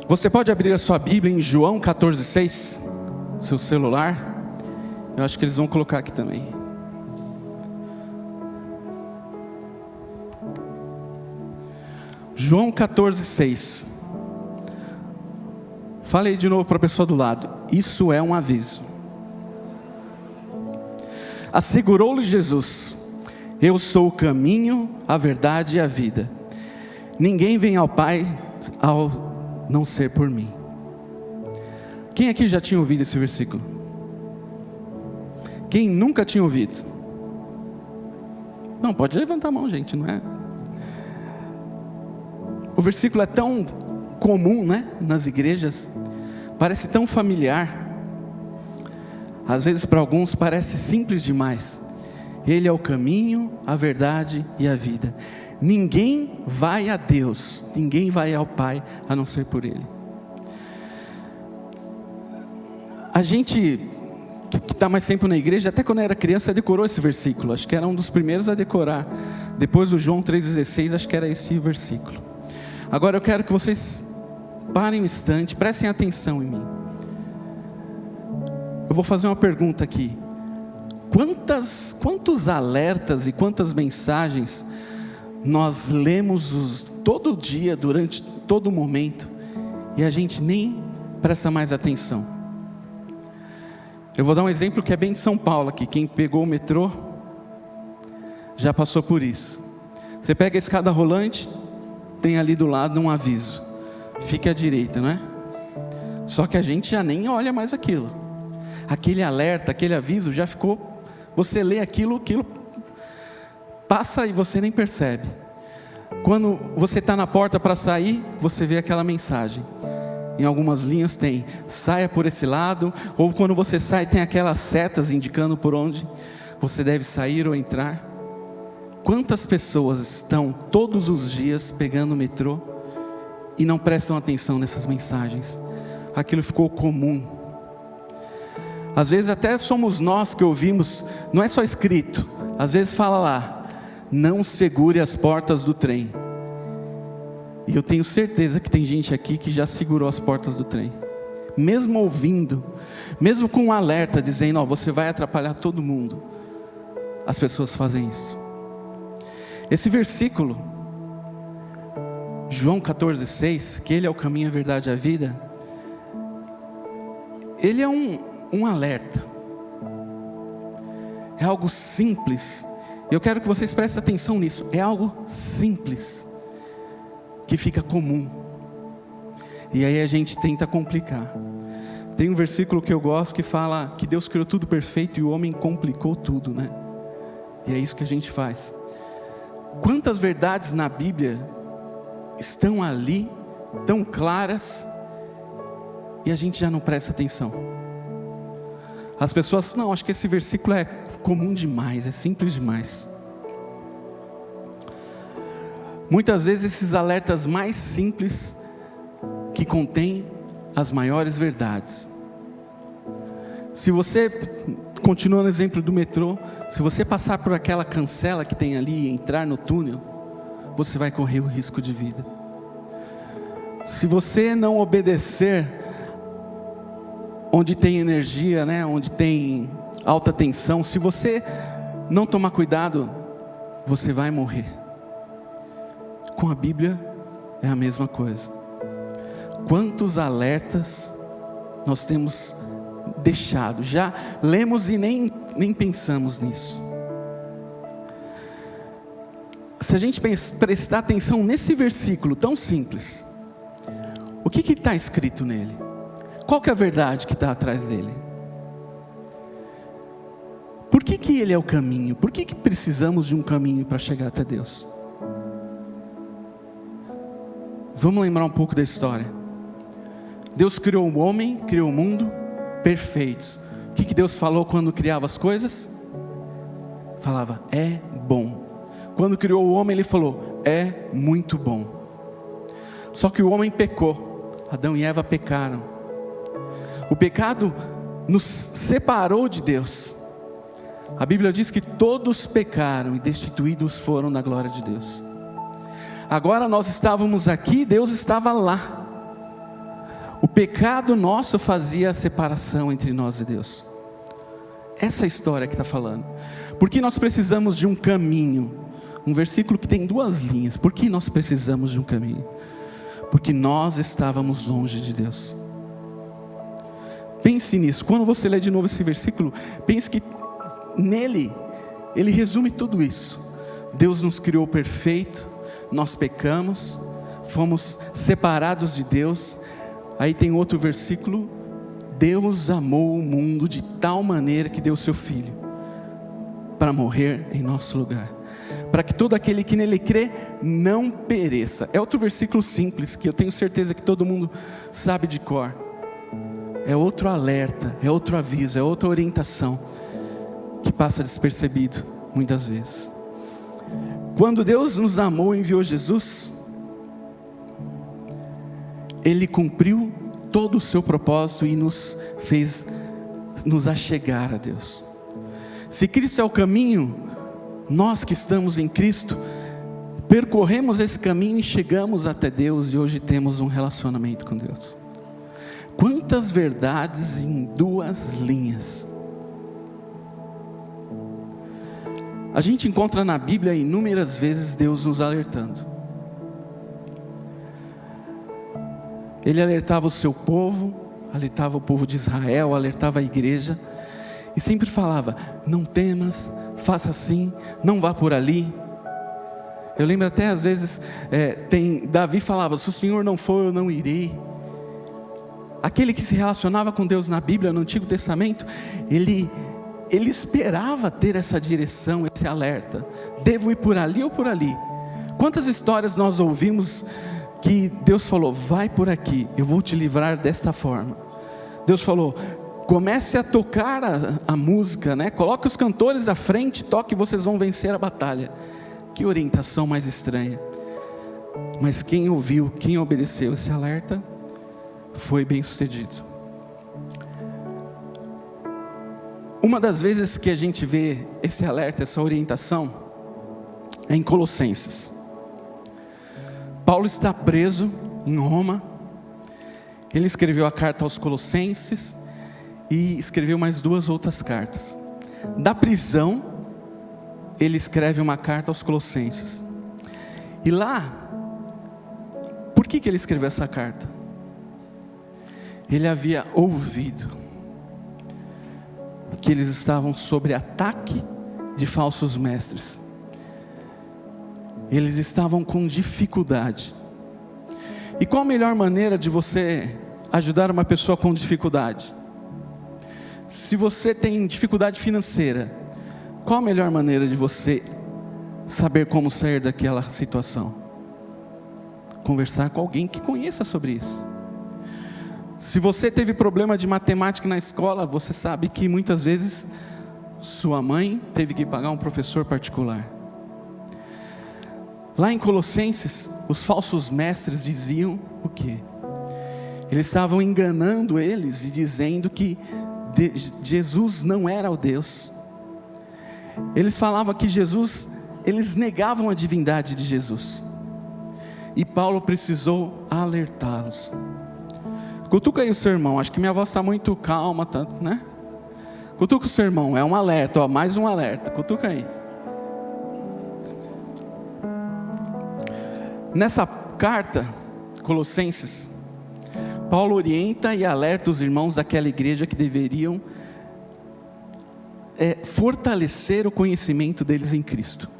Você pode abrir a sua Bíblia em João 14,6, seu celular. Eu acho que eles vão colocar aqui também. João 14,6. Falei de novo para a pessoa do lado. Isso é um aviso. Assegurou-lhe Jesus: eu sou o caminho, a verdade e a vida. Ninguém vem ao Pai ao não ser por mim. Quem aqui já tinha ouvido esse versículo? Quem nunca tinha ouvido? Não, pode levantar a mão, gente, não é? O versículo é tão comum, né, nas igrejas, parece tão familiar. Às vezes para alguns parece simples demais. Ele é o caminho, a verdade e a vida. Ninguém vai a Deus, ninguém vai ao Pai a não ser por Ele. A gente que está mais tempo na igreja, até quando era criança decorou esse versículo. Acho que era um dos primeiros a decorar. Depois do João 3,16, acho que era esse versículo. Agora eu quero que vocês parem um instante, prestem atenção em mim. Eu vou fazer uma pergunta aqui. Quantos alertas e quantas mensagens nós lemos todo dia, durante todo momento, e a gente nem presta mais atenção? Eu vou dar um exemplo que é bem de São Paulo aqui. Quem pegou o metrô já passou por isso. Você pega a escada rolante, tem ali do lado um aviso: fique à direita, não é? Só que a gente já nem olha mais aquilo. Aquele alerta, aquele aviso já ficou. Você lê aquilo passa e você nem percebe. Quando você está na porta para sair, você vê aquela mensagem. Em algumas linhas tem: saia por esse lado. Ou quando você sai, tem aquelas setas indicando por onde você deve sair ou entrar. Quantas pessoas estão todos os dias pegando o metrô e não prestam atenção nessas mensagens? Aquilo ficou comum. Às vezes até somos nós que ouvimos, não é só escrito, às vezes fala lá: não segure as portas do trem. E eu tenho certeza que tem gente aqui que já segurou as portas do trem, mesmo ouvindo, mesmo com um alerta dizendo: ó, você vai atrapalhar todo mundo. As pessoas fazem isso. Esse versículo, João 14,6, que Ele é o caminho, a verdade e a vida, ele é um alerta. É algo simples. Eu quero que vocês prestem atenção nisso. É algo simples, que fica comum. E aí a gente tenta complicar. Tem um versículo que eu gosto que fala que Deus criou tudo perfeito e o homem complicou tudo, né? E é isso que a gente faz. Quantas verdades na Bíblia estão ali, tão claras, e a gente já não presta atenção? As pessoas: não, acho que esse versículo é comum demais, é simples demais. Muitas vezes esses alertas mais simples que contêm as maiores verdades. Se você, continuando no exemplo do metrô, se você passar por aquela cancela que tem ali e entrar no túnel, você vai correr o risco de vida. Se você não obedecer onde tem energia, né, onde tem alta tensão, se você não tomar cuidado, você vai morrer. Com a Bíblia é a mesma coisa. Quantos alertas nós temos deixado, já lemos e nem pensamos nisso. Se a gente prestar atenção nesse versículo tão simples, o que está escrito nele? Qual que é a verdade que está atrás dele? Por que ele é o caminho? Por que precisamos de um caminho para chegar até Deus? Vamos lembrar um pouco da história. Deus criou o homem, criou o mundo perfeitos. O que Deus falou quando criava as coisas? Falava: é bom. Quando criou o homem, Ele falou: é muito bom. Só que o homem pecou. Adão e Eva pecaram. O pecado nos separou de Deus. A Bíblia diz que todos pecaram e destituídos foram da glória de Deus. Agora nós estávamos aqui, Deus estava lá. O pecado nosso fazia a separação entre nós e Deus. Essa é a história que está falando. Por que nós precisamos de um caminho? Um versículo que tem 2 linhas. Por que nós precisamos de um caminho? Porque nós estávamos longe de Deus. Pense nisso. Quando você lê de novo esse versículo, pense que nele, ele resume tudo isso. Deus nos criou perfeito, nós pecamos, fomos separados de Deus. Aí tem outro versículo: Deus amou o mundo de tal maneira que deu seu Filho para morrer em nosso lugar, para que todo aquele que nele crê não pereça. É outro versículo simples, que eu tenho certeza que todo mundo sabe de cor. É outro alerta, é outro aviso, é outra orientação, que passa despercebido muitas vezes. Quando Deus nos amou e enviou Jesus, Ele cumpriu todo o seu propósito e nos fez nos achegar a Deus. Se Cristo é o caminho, nós que estamos em Cristo, percorremos esse caminho e chegamos até Deus, e hoje temos um relacionamento com Deus. Quantas verdades em 2 linhas! A gente encontra na Bíblia inúmeras vezes Deus nos alertando. Ele alertava o seu povo, alertava o povo de Israel, alertava a igreja, e sempre falava: não temas, faça assim, não vá por ali. Eu lembro até às vezes, Davi falava: se o Senhor não for, eu não irei. Aquele que se relacionava com Deus na Bíblia, no Antigo Testamento, ele esperava ter essa direção, esse alerta: devo ir por ali ou por ali? Quantas histórias nós ouvimos que Deus falou: vai por aqui, eu vou te livrar desta forma. Deus falou: comece a tocar a música, né? Coloque os cantores à frente, toque, vocês vão vencer a batalha. Que orientação mais estranha. Mas quem ouviu, quem obedeceu esse alerta, foi bem sucedido. Uma das vezes que a gente vê esse alerta, essa orientação, é em Colossenses. Paulo está preso em Roma. Ele escreveu a carta aos Colossenses e escreveu mais 2 outras cartas. Da prisão, ele escreve uma carta aos Colossenses. E lá, por que ele escreveu essa carta? Ele havia ouvido que eles estavam sob ataque de falsos mestres. Eles estavam com dificuldade. E qual a melhor maneira de você ajudar uma pessoa com dificuldade? Se você tem dificuldade financeira, qual a melhor maneira de você saber como sair daquela situação? Conversar com alguém que conheça sobre isso. Se você teve problema de matemática na escola, você sabe que muitas vezes sua mãe teve que pagar um professor particular. Lá em Colossenses, os falsos mestres diziam o quê? Eles estavam enganando eles e dizendo que Jesus não era o Deus. Eles falavam que Jesus, eles negavam a divindade de Jesus. E Paulo precisou alertá-los. Cutuca aí o seu irmão, acho que minha voz está muito calma, tanto, né? Cutuca o seu irmão, é um alerta, ó, mais um alerta, cutuca aí. Nessa carta, Colossenses, Paulo orienta e alerta os irmãos daquela igreja que deveriam fortalecer o conhecimento deles em Cristo.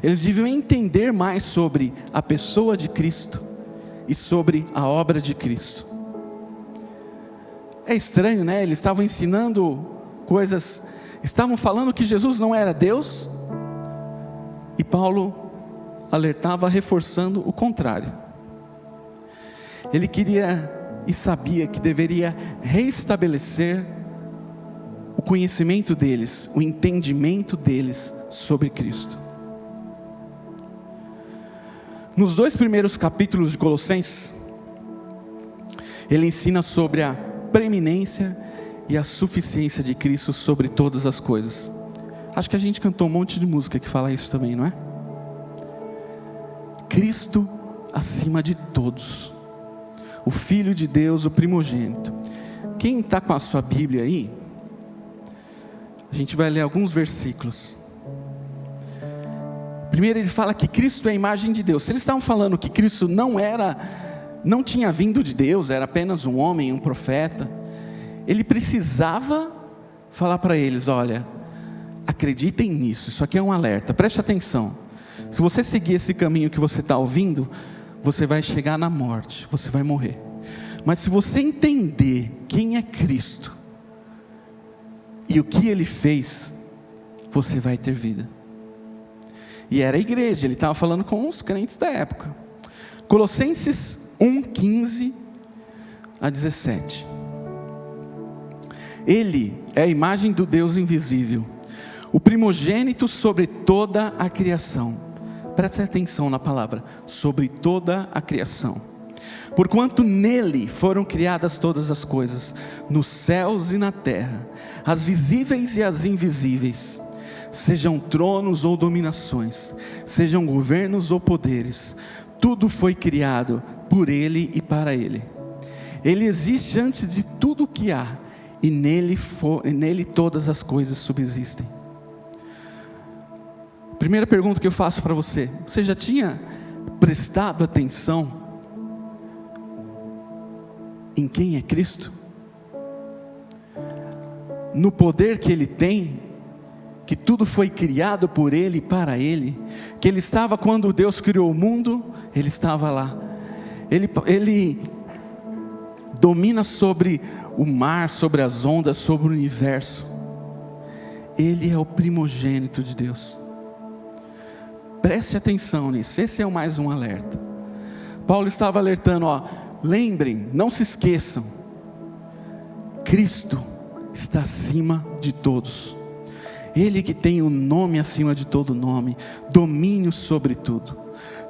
Eles deviam entender mais sobre a pessoa de Cristo e sobre a obra de Cristo. É estranho, né? Eles estavam ensinando coisas, estavam falando que Jesus não era Deus, e Paulo alertava, reforçando o contrário. Ele queria e sabia que deveria reestabelecer o conhecimento deles, o entendimento deles sobre Cristo. Nos 2 primeiros capítulos de Colossenses, ele ensina sobre a preeminência e a suficiência de Cristo sobre todas as coisas. Acho que a gente cantou um monte de música que fala isso também, não é? Cristo acima de todos. o Filho de Deus, o primogênito. Quem está com a sua Bíblia aí, a gente vai ler alguns versículos. Primeiro ele fala que Cristo é a imagem de Deus. Se eles estavam falando que Cristo não tinha vindo de Deus, era apenas um homem, um profeta, ele precisava falar para eles: olha, acreditem nisso, isso aqui é um alerta, preste atenção. Se você seguir esse caminho que você está ouvindo, você vai chegar na morte, você vai morrer. Mas se você entender quem é Cristo e o que Ele fez, você vai ter vida. E era a igreja, ele estava falando com os crentes da época. Colossenses 1:15 a 17. Ele é a imagem do Deus invisível, o primogênito sobre toda a criação. Preste atenção na palavra, sobre toda a criação. Porquanto nele foram criadas todas as coisas, nos céus e na terra, as visíveis e as invisíveis, sejam tronos ou dominações, sejam governos ou poderes, tudo foi criado por ele e para ele. Ele existe antes de tudo o que há, e nele todas as coisas subsistem. Primeira pergunta que eu faço para você: você já tinha prestado atenção em quem é Cristo? No poder que Ele tem, que tudo foi criado por Ele e para Ele, que Ele estava quando Deus criou o mundo, Ele estava lá. Ele domina sobre o mar, sobre as ondas, sobre o universo. Ele é o primogênito de Deus. Preste atenção nisso, esse é mais um alerta. Paulo estava alertando, lembrem, não se esqueçam, Cristo está acima de todos. Ele que tem o nome acima de todo nome, domínio sobre tudo.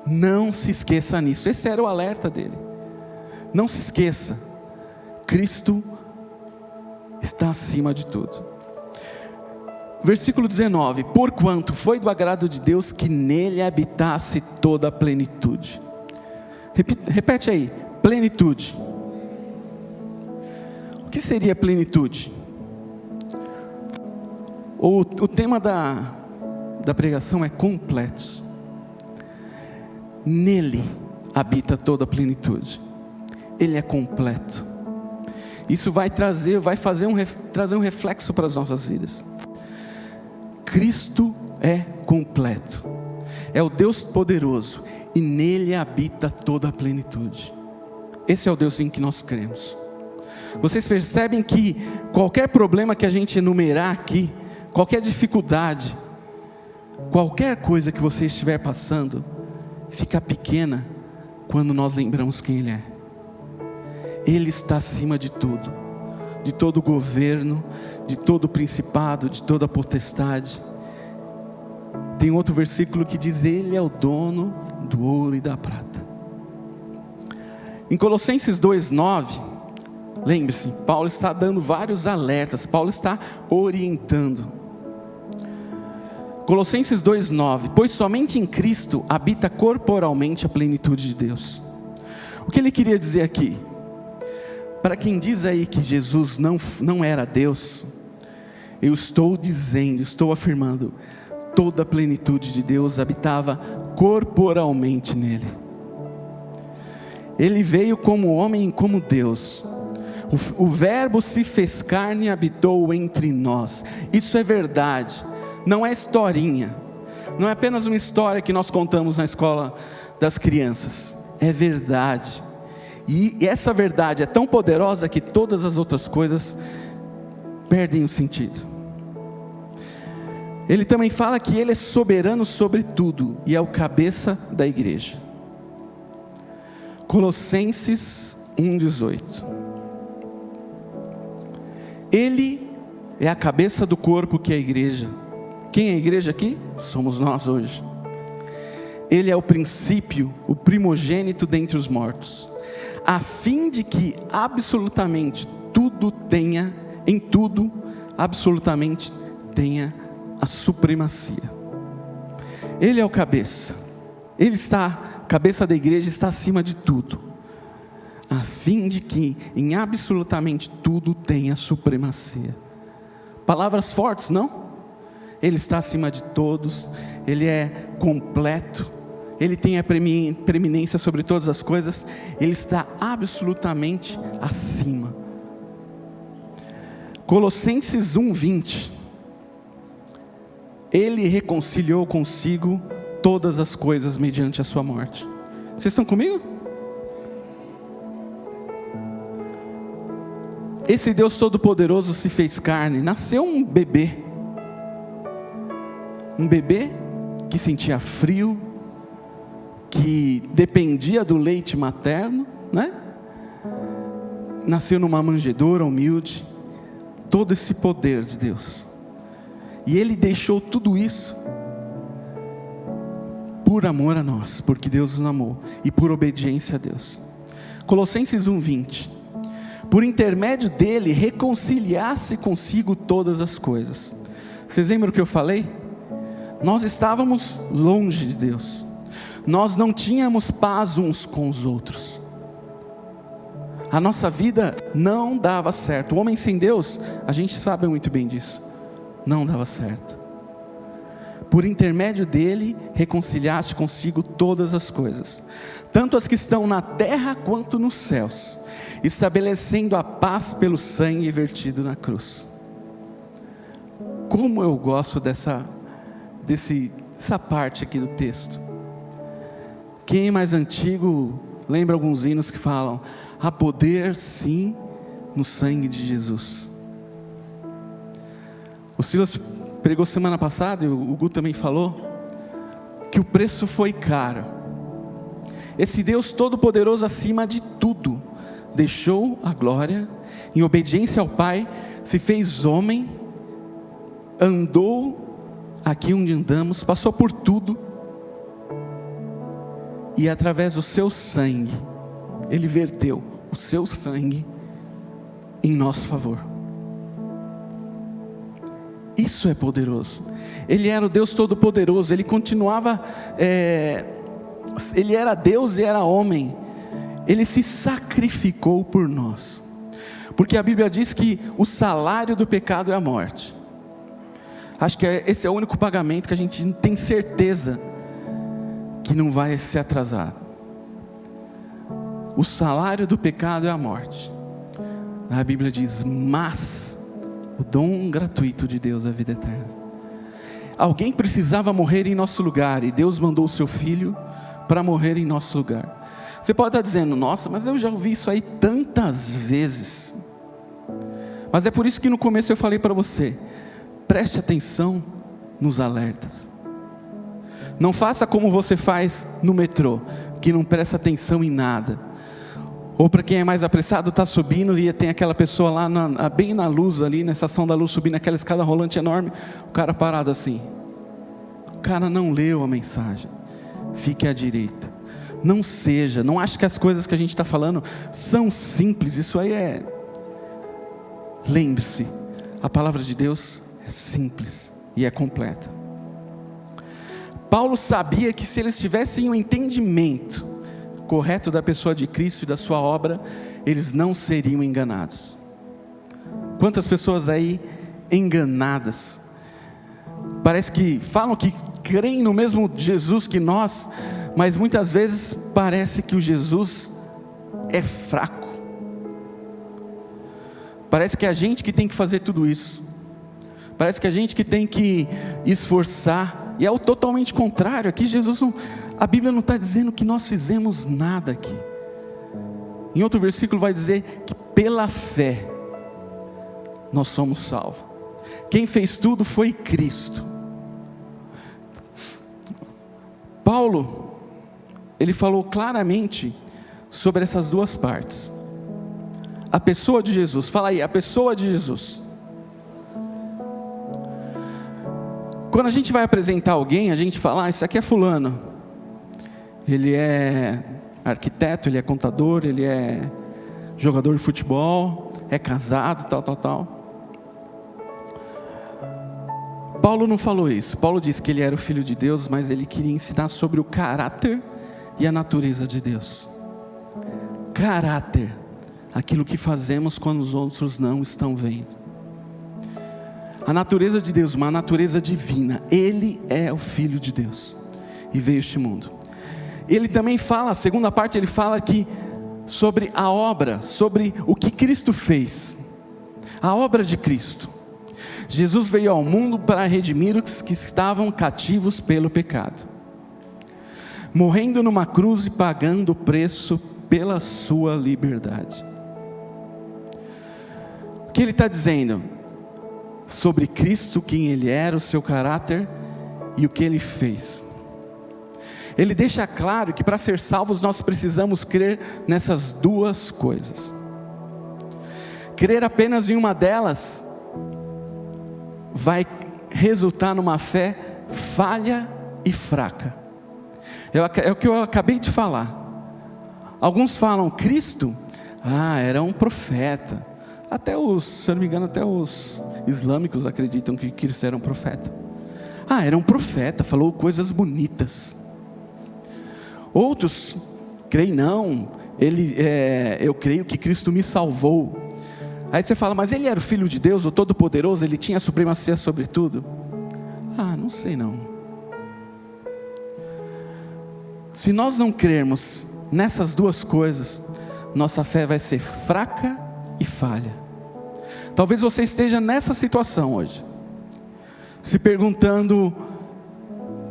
Não se esqueça nisso, esse era o alerta dele. Não se esqueça, Cristo está acima de tudo. Versículo 19: porquanto foi do agrado de Deus que nele habitasse toda a plenitude. Repete aí, plenitude. O que seria plenitude? O tema da pregação é completos. Nele habita toda a plenitude. Ele é completo. Isso vai trazer um reflexo para as nossas vidas. Cristo é completo. É o Deus poderoso, e nele habita toda a plenitude. Esse é o Deus em que nós cremos. Vocês percebem que qualquer problema que a gente enumerar aqui, qualquer dificuldade, qualquer coisa que você estiver passando, fica pequena quando nós lembramos quem Ele é. Ele está acima de tudo, de todo governo, de todo principado, de toda potestade. Tem outro versículo que diz: Ele é o dono do ouro e da prata. Em Colossenses 2:9, lembre-se, Paulo está dando vários alertas, Paulo está orientando. Colossenses 2:9: pois somente em Cristo habita corporalmente a plenitude de Deus. O que ele queria dizer aqui? Para quem diz aí que Jesus não era Deus, eu estou afirmando, toda a plenitude de Deus habitava corporalmente nele. Ele veio como homem e como Deus. O verbo se fez carne e habitou entre nós. Isso é verdade, não é historinha, não é apenas uma história que nós contamos na escola das crianças, é verdade. E essa verdade é tão poderosa que todas as outras coisas perdem o sentido. Ele também fala que Ele é soberano sobre tudo e é o cabeça da igreja. Colossenses 1:18. Ele é a cabeça do corpo que é a igreja. Quem é a igreja aqui? Somos nós hoje. Ele é o princípio, o primogênito dentre os mortos, a fim de que absolutamente tudo tenha, em tudo, absolutamente tenha a supremacia. Ele é o cabeça. Ele está, cabeça da igreja, está acima de tudo, a fim de que em absolutamente tudo tenha supremacia. Palavras fortes, não? Ele está acima de todos, Ele é completo, Ele tem a preeminência sobre todas as coisas, Ele está absolutamente acima. Colossenses 1:20. Ele reconciliou consigo todas as coisas mediante a sua morte. Vocês estão comigo? Esse Deus Todo-Poderoso se fez carne, nasceu um bebê que sentia frio, que dependia do leite materno, né? Nasceu numa manjedoura humilde, todo esse poder de Deus, e Ele deixou tudo isso por amor a nós, porque Deus nos amou, e por obediência a Deus. Colossenses 1:20. Por intermédio dele, reconciliasse consigo todas as coisas. Vocês lembram o que eu falei? Nós estávamos longe de Deus, nós não tínhamos paz uns com os outros, a nossa vida não dava certo. O homem sem Deus, a gente sabe muito bem disso, não dava certo. Por intermédio dele, reconciliaste consigo todas as coisas, tanto as que estão na terra quanto nos céus, estabelecendo a paz pelo sangue vertido na cruz. Como eu gosto dessa parte aqui do texto. Quem é mais antigo lembra alguns hinos que falam: há poder sim no sangue de Jesus. O Silas pregou semana passada, e o Gu também falou, que o preço foi caro. Esse Deus Todo-Poderoso acima de tudo, deixou a glória, em obediência ao Pai, se fez homem, andou aqui onde andamos, passou por tudo, e através do seu sangue, Ele verteu o seu sangue em nosso favor. Isso é poderoso. Ele era o Deus Todo-Poderoso, Ele continuava, Ele era Deus e era homem, Ele se sacrificou por nós, porque a Bíblia diz que o salário do pecado é a morte. Acho que esse é o único pagamento que a gente tem certeza que não vai ser atrasado. O salário do pecado é a morte. A Bíblia diz: mas o dom gratuito de Deus é a vida eterna. Alguém precisava morrer em nosso lugar, e Deus mandou o seu Filho para morrer em nosso lugar. Você pode estar dizendo: nossa, mas eu já ouvi isso aí tantas vezes. Mas é por isso que no começo eu falei para você: preste atenção nos alertas. Não faça como você faz no metrô, que não presta atenção em nada. Ou para quem é mais apressado, está subindo e tem aquela pessoa lá bem na luz ali, na estação da luz, subindo aquela escada rolante enorme, o cara parado assim. O cara não leu a mensagem. Fique à direita. Não ache que as coisas que a gente está falando são simples. Isso aí é... Lembre-se, a palavra de Deus é simples e é completa. Paulo sabia que se eles tivessem um entendimento correto da pessoa de Cristo e da sua obra, eles não seriam enganados. Quantas pessoas aí enganadas, parece que falam que creem no mesmo Jesus que nós, mas muitas vezes parece que o Jesus é fraco, parece que é a gente que tem que fazer tudo isso, parece que é a gente que tem que esforçar, e é o totalmente contrário. Aqui a Bíblia não está dizendo que nós fizemos nada aqui. Em outro versículo vai dizer que pela fé nós somos salvos. Quem fez tudo foi Cristo. Paulo, ele falou claramente sobre essas duas partes. A pessoa de Jesus, fala aí, a pessoa de Jesus. Quando a gente vai apresentar alguém, a gente fala: isso aqui é fulano. Ele é arquiteto, ele é contador, ele é jogador de futebol, é casado, tal. Paulo não falou isso. Paulo disse que ele era o Filho de Deus, mas ele queria ensinar sobre o caráter e a natureza de Deus. Caráter. aquilo que fazemos quando os outros não estão vendo. A natureza de Deus, uma natureza divina. Ele é o Filho de Deus e veio a este mundo. Ele também fala, a segunda parte ele fala aqui sobre a obra, sobre o que Cristo fez. A obra de Cristo. Jesus veio ao mundo para redimir os que estavam cativos pelo pecado, morrendo numa cruz e pagando o preço pela sua liberdade. O que ele está dizendo sobre Cristo, quem Ele era, o seu caráter e o que Ele fez? Ele deixa claro que para ser salvos nós precisamos crer nessas duas coisas. Crer apenas em uma delas vai resultar numa fé falha e fraca. É o que eu acabei de falar. Alguns falam, Cristo, era um profeta. Se eu não me engano, até os islâmicos acreditam que Cristo era um profeta. Era um profeta, falou coisas bonitas. Outros creem, não, eu creio que Cristo me salvou. Aí você fala, mas ele era o Filho de Deus, o Todo-Poderoso, ele tinha a supremacia sobre tudo? Não sei não. Se nós não crermos nessas duas coisas, nossa fé vai ser fraca e falha. Talvez você esteja nessa situação hoje, se perguntando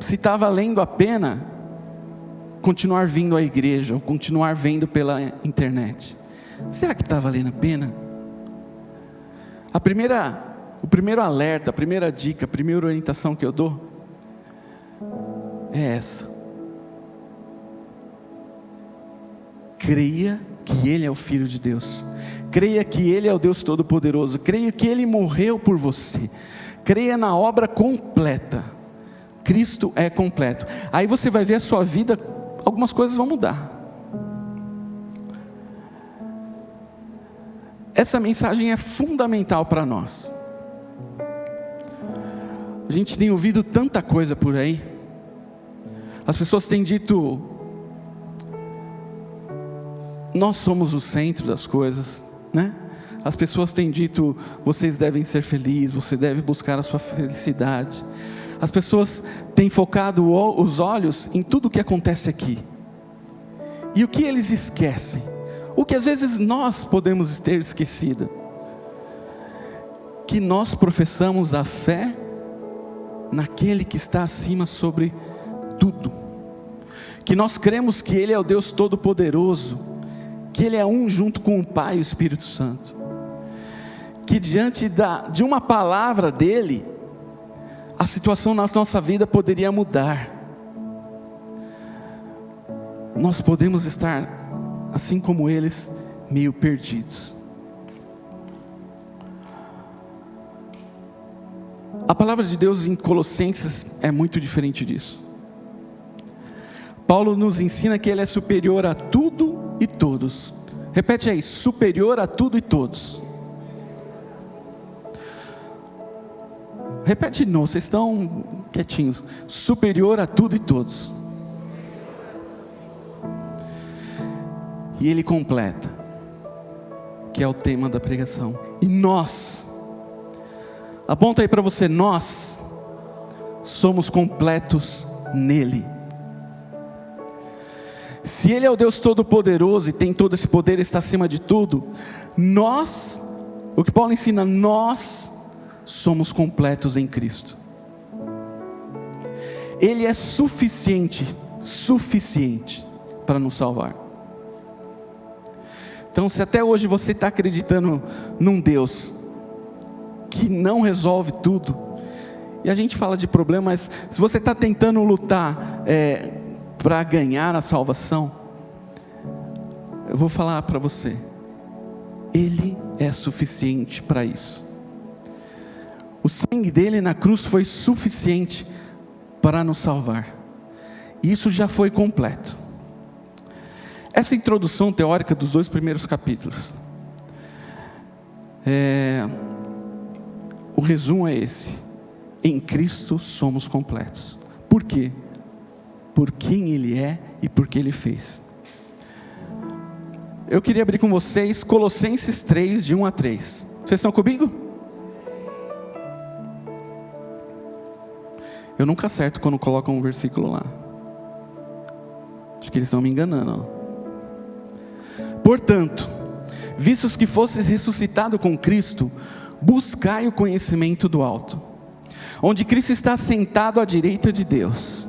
se está valendo a pena continuar vindo à igreja, ou continuar vendo pela internet. Será que está valendo a pena? O primeiro alerta, a primeira dica, a primeira orientação que eu dou é essa: creia que Ele é o Filho de Deus, creia que Ele é o Deus Todo-Poderoso, creia que Ele morreu por você, creia na obra completa. Cristo é completo. Aí você vai ver a sua vida, algumas coisas vão mudar. Essa mensagem é fundamental para nós. A gente tem ouvido tanta coisa por aí. As pessoas têm dito, nós somos o centro das coisas, né? As pessoas têm dito, vocês devem ser felizes, você deve buscar a sua felicidade. As pessoas têm focado os olhos em tudo o que acontece aqui. E o que eles esquecem? O que às vezes nós podemos ter esquecido? Que nós professamos a fé naquele que está acima sobre tudo. Que nós cremos que Ele é o Deus Todo-Poderoso, que Ele é um junto com o Pai e o Espírito Santo. Que diante de uma palavra dEle, a situação na nossa vida poderia mudar. Nós podemos estar, assim como eles, meio perdidos. A palavra de Deus em Colossenses é muito diferente disso. Paulo nos ensina que Ele é superior a tudo e todos. Repete aí, superior a tudo e todos. Repete de novo, vocês estão quietinhos. Superior a tudo e todos. E Ele completa, que é o tema da pregação. E nós, aponta aí para você, nós somos completos nele. Se Ele é o Deus Todo-Poderoso e tem todo esse poder, está acima de tudo, nós, o que Paulo ensina, nós somos completos em Cristo. Ele é suficiente para nos salvar. Então, se até hoje você está acreditando num Deus que não resolve tudo, e a gente fala de problema, mas se você está tentando lutar para ganhar a salvação, eu vou falar para você, Ele é suficiente para isso. O sangue dele na cruz foi suficiente para nos salvar. E isso já foi completo. Essa introdução teórica dos 2 primeiros capítulos, o resumo é esse: em Cristo somos completos. Por quê? Por quem Ele é e por que Ele fez. Eu queria abrir com vocês Colossenses 3, de 1 a 3. Vocês estão comigo? Eu nunca acerto quando colocam um versículo lá. Acho que eles estão me enganando. Portanto, vistos que fostes ressuscitado com Cristo, buscai o conhecimento do alto, onde Cristo está sentado à direita de Deus.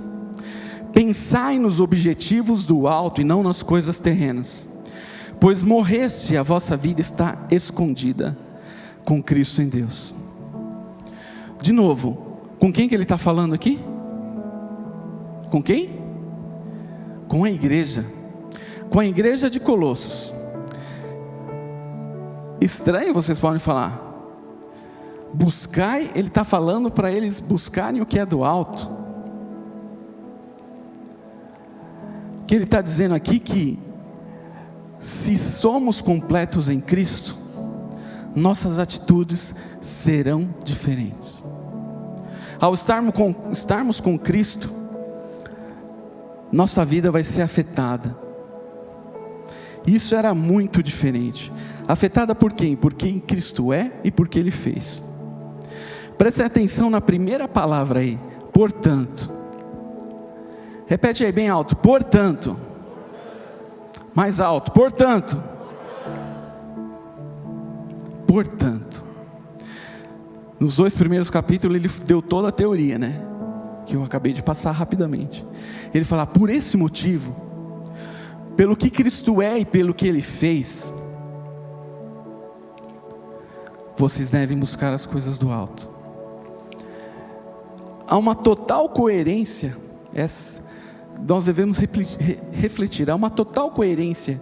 Pensai nos objetivos do alto e não nas coisas terrenas, pois morreste e a vossa vida está escondida com Cristo em Deus. De novo, com quem que ele está falando aqui? Com quem? Com a igreja. Com a igreja de Colossos. Estranho, vocês podem falar. Buscai, ele está falando para eles buscarem o que é do alto. Que ele está dizendo aqui que se somos completos em Cristo, nossas atitudes serão diferentes. Ao estarmos com Cristo, nossa vida vai ser afetada. Isso era muito diferente. Afetada por quem? Por quem Cristo é e por que Ele fez. Preste atenção na primeira palavra aí, portanto. Repete aí bem alto, portanto. Mais alto, portanto. Portanto. Nos 2 primeiros capítulos ele deu toda a teoria, né? Que eu acabei de passar rapidamente. Ele fala, por esse motivo, pelo que Cristo é e pelo que Ele fez, vocês devem buscar as coisas do alto. Há uma total coerência, nós devemos refletir, há uma total coerência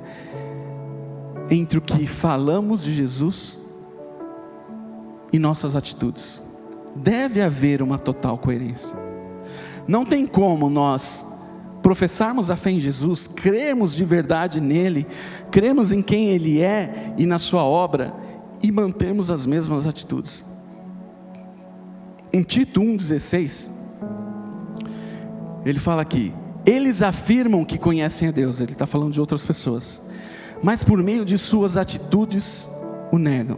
entre o que falamos de Jesus e nossas atitudes. Deve haver uma total coerência. Não tem como nós professarmos a fé em Jesus, crermos de verdade nele, crermos em quem Ele é e na sua obra, e mantermos as mesmas atitudes. Em Tito 1,16, ele fala aqui, eles afirmam que conhecem a Deus, ele está falando de outras pessoas, mas por meio de suas atitudes o negam,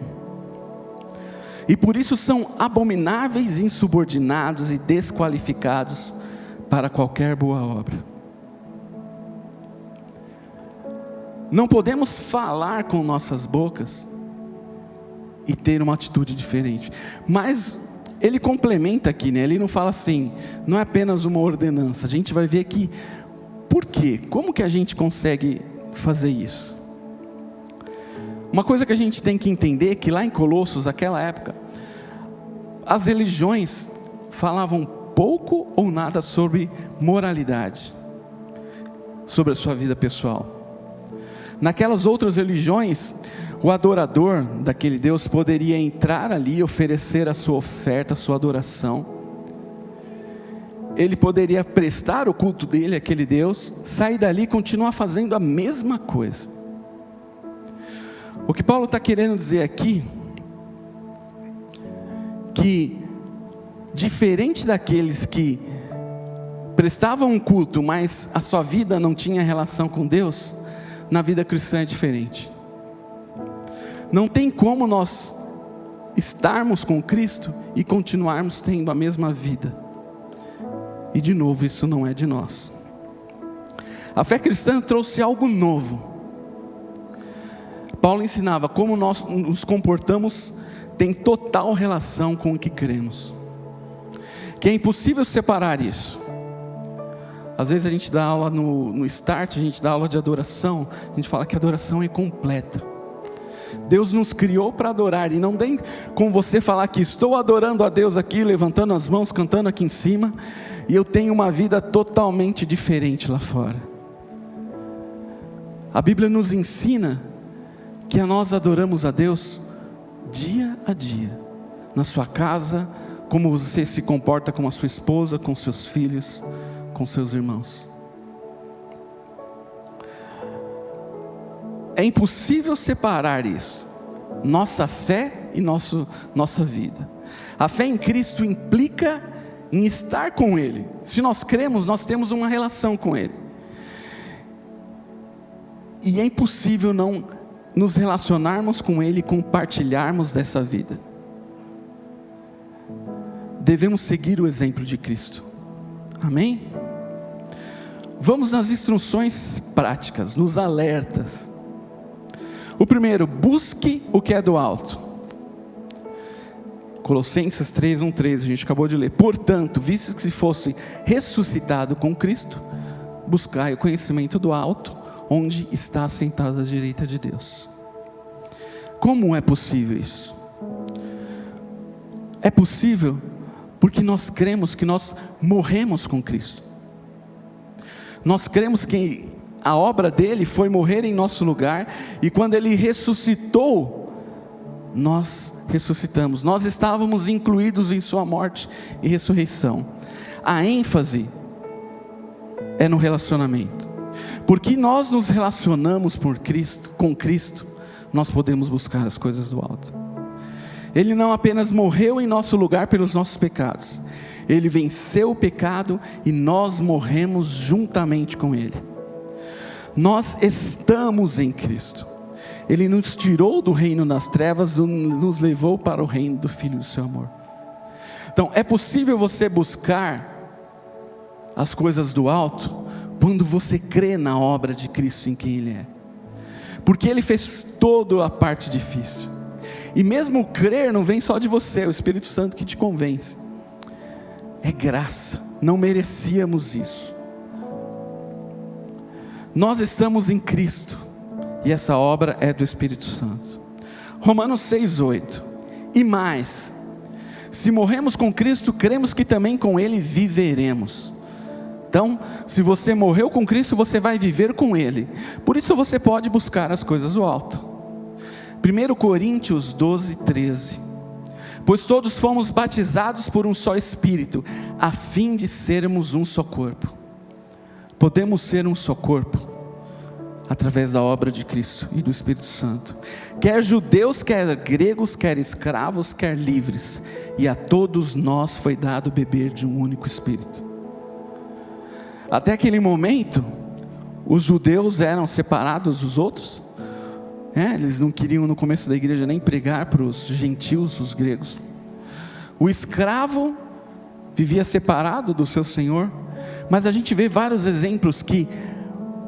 e por isso são abomináveis, insubordinados e desqualificados para qualquer boa obra. Não podemos falar com nossas bocas e ter uma atitude diferente, mas ele complementa aqui, né? Ele não fala assim, não é apenas uma ordenança. A gente vai ver aqui, por quê? Como que a gente consegue fazer isso? Uma coisa que a gente tem que entender é que lá em Colossos, naquela época, as religiões falavam pouco ou nada sobre moralidade, sobre a sua vida pessoal. Naquelas outras religiões, o adorador daquele Deus poderia entrar ali e oferecer a sua oferta, a sua adoração. Ele poderia prestar o culto dele àquele Deus, sair dali e continuar fazendo a mesma coisa. O que Paulo está querendo dizer aqui, que diferente daqueles que prestavam um culto, mas a sua vida não tinha relação com Deus, na vida cristã é diferente. Não tem como nós estarmos com Cristo e continuarmos tendo a mesma vida. E de novo, isso não é de nós. A fé cristã trouxe algo novo. Paulo ensinava como nós nos comportamos tem total relação com o que cremos. Que é impossível separar isso. Às vezes a gente dá aula no Start, a gente dá aula de adoração, a gente fala que a adoração é completa. Deus nos criou para adorar, e não tem como você falar que estou adorando a Deus aqui, levantando as mãos, cantando aqui em cima, e eu tenho uma vida totalmente diferente lá fora. A Bíblia nos ensina que nós adoramos a Deus dia a dia, na sua casa, como você se comporta com a sua esposa, com seus filhos, com seus irmãos. É impossível separar isso, nossa fé e nossa vida. A fé em Cristo implica em estar com Ele. Se nós cremos, nós temos uma relação com Ele. E é impossível não nos relacionarmos com Ele e compartilharmos dessa vida. Devemos seguir o exemplo de Cristo. Amém? Vamos nas instruções práticas, nos alertas. O primeiro, busque o que é do alto. Colossenses 3:1-3, a gente acabou de ler. Portanto, visto que se fosse ressuscitado com Cristo, buscai o conhecimento do alto, onde está assentado à direita de Deus. Como é possível isso? É possível porque nós cremos que nós morremos com Cristo. Nós cremos que a obra dele foi morrer em nosso lugar, e quando ele ressuscitou, nós ressuscitamos. Nós estávamos incluídos em sua morte e ressurreição. A ênfase é no relacionamento, porque nós nos relacionamos com Cristo, nós podemos buscar as coisas do alto. Ele não apenas morreu em nosso lugar pelos nossos pecados, ele venceu o pecado e nós morremos juntamente com ele. Nós estamos em Cristo. Ele nos tirou do reino das trevas, nos levou para o reino do Filho do seu amor. Então, é possível você buscar as coisas do alto quando você crê na obra de Cristo, em quem Ele é. Porque Ele fez toda a parte difícil. E mesmo crer não vem só de você, é o Espírito Santo que te convence. É graça, não merecíamos isso. Nós estamos em Cristo. E essa obra é do Espírito Santo. Romanos 6:8. E mais, se morremos com Cristo, cremos que também com Ele viveremos. Então, se você morreu com Cristo, você vai viver com Ele. Por isso você pode buscar as coisas do alto. 1 Coríntios 12:13. Pois todos fomos batizados por um só Espírito, a fim de sermos um só corpo. Podemos ser um só corpo através da obra de Cristo e do Espírito Santo. Quer judeus, quer gregos, quer escravos, quer livres. E a todos nós foi dado beber de um único Espírito. Até aquele momento, os judeus eram separados dos outros. Eles não queriam no começo da igreja nem pregar para os gentios, os gregos. O escravo vivia separado do seu senhor. Mas a gente vê vários exemplos que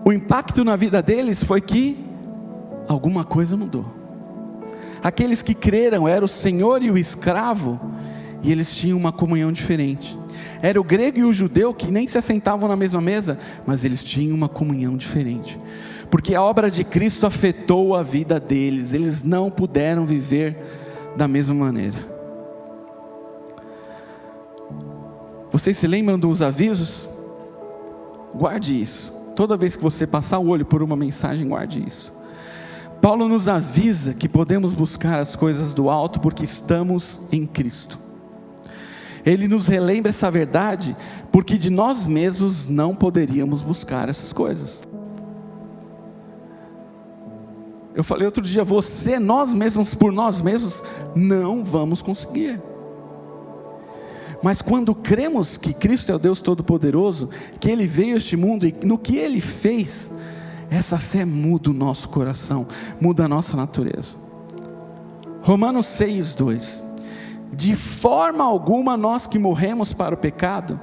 o impacto na vida deles foi que alguma coisa mudou. Aqueles que creram era o senhor e o escravo, e eles tinham uma comunhão diferente. Era o grego e o judeu que nem se assentavam na mesma mesa, mas eles tinham uma comunhão diferente. Porque a obra de Cristo afetou a vida deles, eles não puderam viver da mesma maneira. Vocês se lembram dos avisos? Guarde isso. Toda vez que você passar o olho por uma mensagem, guarde isso. Paulo nos avisa que podemos buscar as coisas do alto porque estamos em Cristo. Ele nos relembra essa verdade porque de nós mesmos não poderíamos buscar essas coisas. Eu falei outro dia, nós mesmos, por nós mesmos, não vamos conseguir. Mas quando cremos que Cristo é o Deus Todo-Poderoso, que Ele veio a este mundo e no que Ele fez, essa fé muda o nosso coração, muda a nossa natureza. Romanos 6:2. De forma alguma nós que morremos para o pecado,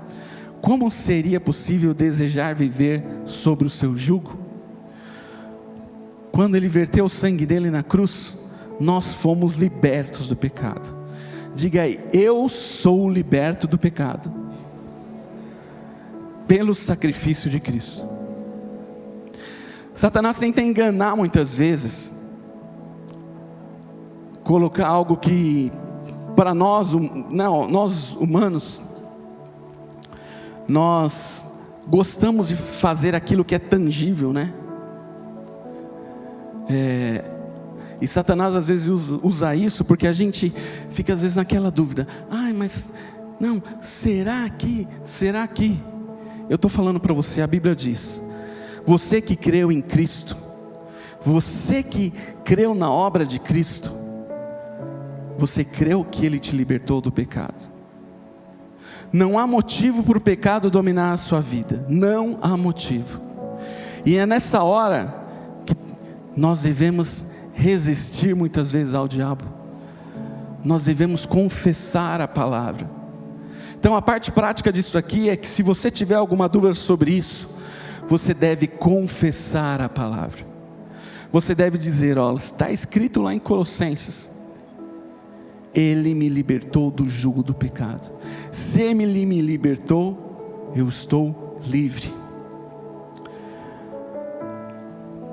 como seria possível desejar viver sobre o seu jugo? Quando Ele verteu o sangue dele na cruz, nós fomos libertos do pecado. Diga aí, eu sou liberto do pecado pelo sacrifício de Cristo. Satanás tenta enganar muitas vezes, colocar algo que para nós humanos, nós gostamos de fazer aquilo que é tangível, né? E Satanás às vezes usa isso porque a gente fica às vezes naquela dúvida. Mas não, será que? Eu estou falando para você, a Bíblia diz: você que creu em Cristo, você que creu na obra de Cristo, você creu que Ele te libertou do pecado. Não há motivo para o pecado dominar a sua vida, não há motivo. E é nessa hora que nós devemos resistir muitas vezes ao diabo. Nós devemos confessar a palavra. Então a parte prática disso aqui é que se você tiver alguma dúvida sobre isso, você deve confessar a palavra. Você deve dizer, ó, está escrito lá em Colossenses: Ele me libertou do jugo do pecado. Se Ele me libertou, eu estou livre.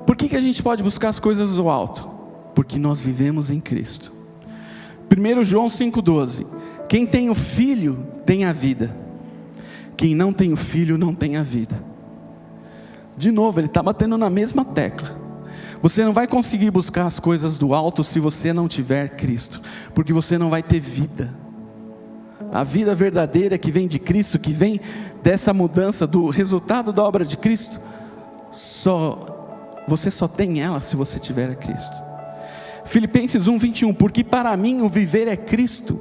Por que a gente pode buscar as coisas do alto? Porque nós vivemos em Cristo. 1 João 5,12: quem tem o Filho tem a vida, quem não tem o Filho não tem a vida. De novo, ele está batendo na mesma tecla. Você não vai conseguir buscar as coisas do alto se você não tiver Cristo, porque você não vai ter vida. A vida verdadeira que vem de Cristo, que vem dessa mudança, do resultado da obra de Cristo, você só tem ela se você tiver a Cristo. Filipenses 1:21: porque para mim o viver é Cristo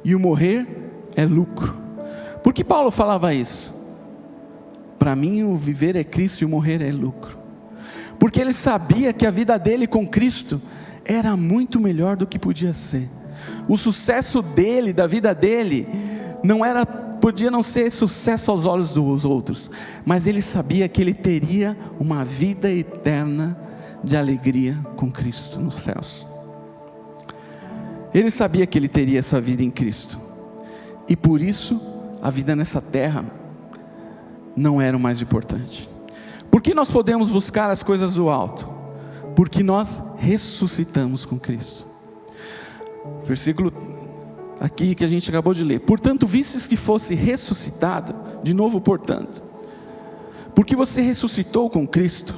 e o morrer é lucro. Por que Paulo falava isso? Para mim o viver é Cristo e o morrer é lucro. Porque ele sabia que a vida dele com Cristo era muito melhor do que podia ser. O sucesso dele, da vida dele, podia não ser sucesso aos olhos dos outros, mas ele sabia que ele teria uma vida eterna de alegria com Cristo nos céus. Ele sabia que ele teria essa vida em Cristo, e por isso a vida nessa terra não era o mais importante. Por que nós podemos buscar as coisas do alto? Porque nós ressuscitamos com Cristo. Versículo aqui que a gente acabou de ler: portanto, vistes que fosse ressuscitado, de novo portanto, porque você ressuscitou com Cristo,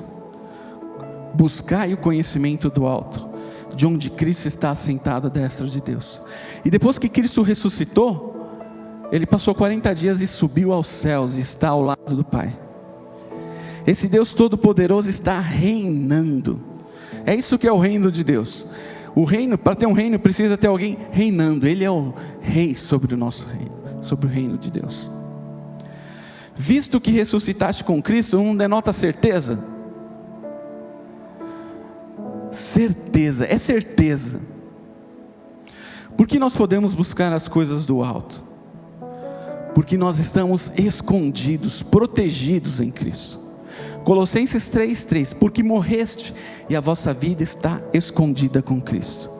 buscai o conhecimento do alto, de onde Cristo está assentado à destra de Deus. E depois que Cristo ressuscitou, ele passou 40 dias e subiu aos céus, e está ao lado do Pai. Esse Deus Todo-Poderoso está reinando. É isso que é o reino de Deus. O reino, para ter um reino, precisa ter alguém reinando. Ele é o rei sobre o nosso reino, sobre o reino de Deus. Visto que ressuscitaste com Cristo, não denota certeza? Certeza, é certeza. Por que nós podemos buscar as coisas do alto? Porque nós estamos escondidos, protegidos em Cristo. Colossenses 3:3: porque morreste e a vossa vida está escondida com Cristo.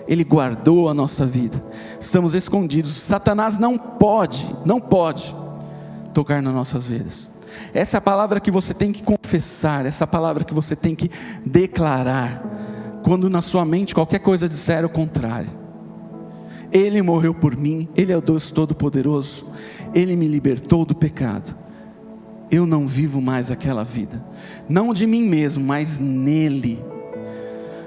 Ele guardou a nossa vida, estamos escondidos. Satanás não pode tocar nas nossas vidas. Essa é a palavra que você tem que confessar, essa palavra que você tem que declarar, quando na sua mente qualquer coisa disser o contrário. Ele morreu por mim, Ele é o Deus Todo-Poderoso, Ele me libertou do pecado. Eu não vivo mais aquela vida, não de mim mesmo, mas nele.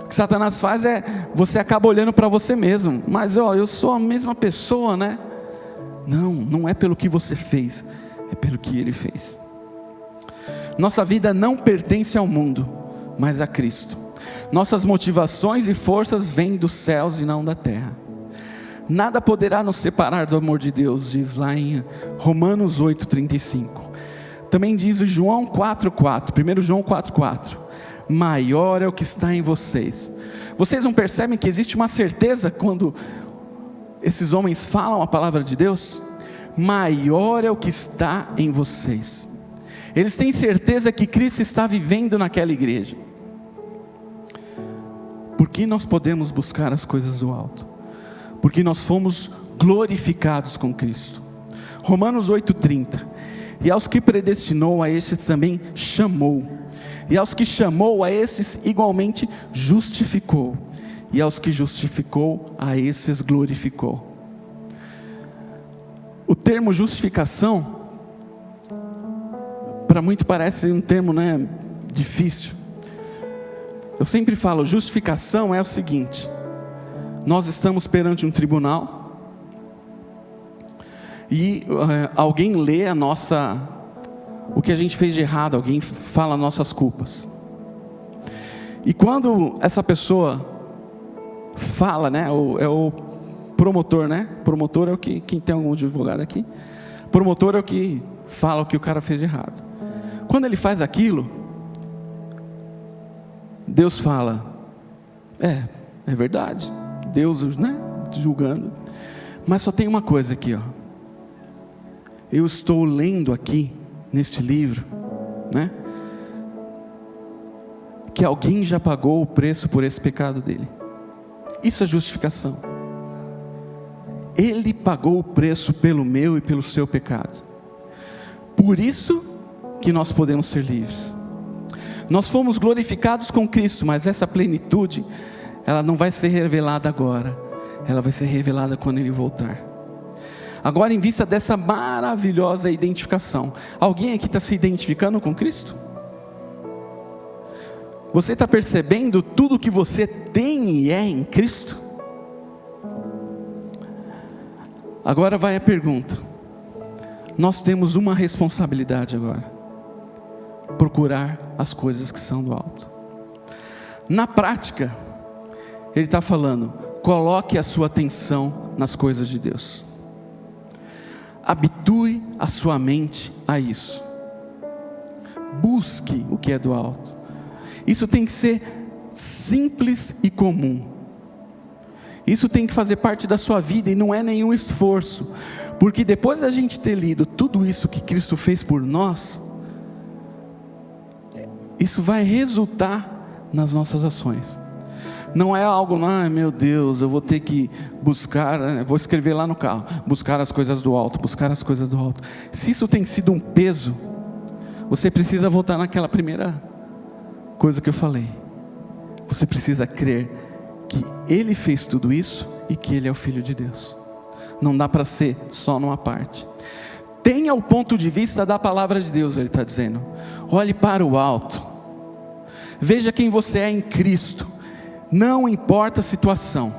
O que Satanás faz é, você acaba olhando para você mesmo, mas eu sou a mesma pessoa, né? Não é pelo que você fez, é pelo que Ele fez. Nossa vida não pertence ao mundo, mas a Cristo. Nossas motivações e forças vêm dos céus e não da terra. Nada poderá nos separar do amor de Deus, diz lá em Romanos 8:35. Também diz o João 4:4, 1 João 4:4, maior é o que está em vocês. Vocês não percebem que existe uma certeza quando esses homens falam a palavra de Deus? Maior é o que está em vocês. Eles têm certeza que Cristo está vivendo naquela igreja. Por que nós podemos buscar as coisas do alto? Porque nós fomos glorificados com Cristo. Romanos 8:30, e aos que predestinou, a estes também chamou, e aos que chamou, a esses igualmente justificou, e aos que justificou, a esses glorificou. O termo justificação, para muito parece um termo, difícil. Eu sempre falo, justificação é o seguinte: nós estamos perante um tribunal, e alguém lê o que a gente fez de errado, alguém fala nossas culpas. E quando essa pessoa fala, é o promotor, promotor é o que, quem tem algum advogado aqui, promotor é o que fala o que o cara fez de errado. Quando ele faz aquilo, Deus fala, é verdade, Deus, julgando, mas só tem uma coisa aqui, ó. Eu estou lendo aqui, neste livro, que alguém já pagou o preço por esse pecado dele. Isso é justificação. Ele pagou o preço pelo meu e pelo seu pecado. Por isso que nós podemos ser livres. Nós fomos glorificados com Cristo, mas essa plenitude, ela não vai ser revelada agora. Ela vai ser revelada quando Ele voltar. Agora, em vista dessa maravilhosa identificação, alguém aqui está se identificando com Cristo? Você está percebendo tudo que você tem e é em Cristo? Agora vai a pergunta. Nós temos uma responsabilidade agora: procurar as coisas que são do alto. Na prática, ele está falando, coloque a sua atenção nas coisas de Deus. Habitue a sua mente a isso. Busque o que é do alto. Isso tem que ser simples e comum. Isso tem que fazer parte da sua vida e não é nenhum esforço. Porque depois da gente ter lido tudo isso que Cristo fez por nós, isso vai resultar nas nossas ações. Não é algo, meu Deus, eu vou ter que buscar, vou escrever lá no carro, buscar as coisas do alto, buscar as coisas do alto. Se isso tem sido um peso, você precisa voltar naquela primeira coisa que eu falei. Você precisa crer que Ele fez tudo isso e que Ele é o Filho de Deus. Não dá para ser só numa parte. Tenha o ponto de vista da palavra de Deus, Ele está dizendo. Olhe para o alto. Veja quem você é em Cristo. Não importa a situação,